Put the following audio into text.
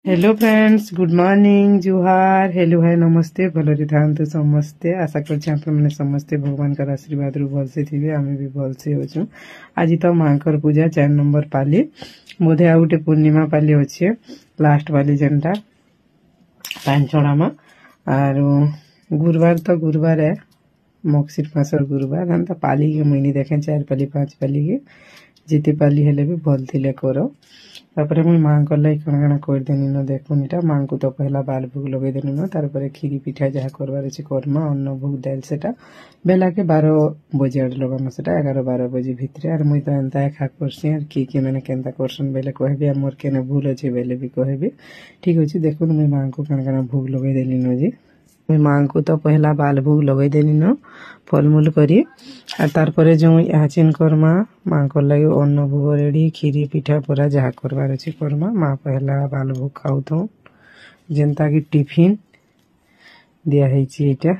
Hello friends, good morning, जुहार, hello hi, नमस्ते। भलरे थांतु समस्ते। आशा करछि आपण माने समस्ते भगवान का आशीर्वाद रु भलसे थिबे। आमे भी भलसे होछु। आज तो मांकर पूजा 4 नंबर पाली, बोधे आ गुटे पूर्णिमा पाली अछि, लास्ट वाली जेनटा पांचड़ा मा। आर गुरुवार तो गुरुवार है, मक्सिर मासर गुरुवार। हम तो पाली के महीने देखें 4 पाली 5 पाली के जिते पाली हेले भी भल थिले करो। तापर मुई माँ को लाई कण कण कर देनी न देखुन इटा। माँ को तो पहला बाल भोग लगे देनी न, तारपरे खीरी पिठा जहा करवार अछि कर्मा, अन्न भोग दाल सेटा बेला के 12 बजे आड़ लगाम सेटा 11-12 बजे भितरे। आर मुई तो एंता खा करसी। आर की माने केनता करसन बेले कहबे, आ मोर केने भूल अछि बेले भी कहबे। ठीक अछि, देखुन मुई माँ को कण कण भोग लगे देनी न जी। मुई माँ को तो पहला बाल भोग लगे देनी न फलमूल करी। और तारपरे जो याचिन करमा माँ को लगे अन्न भोग रेडी, खीरी पिठा पूरा जहा करवार अछि करमा। माँ पहला बाल भोग खाऊ तो जेनता की टिफिन दिया है एटा।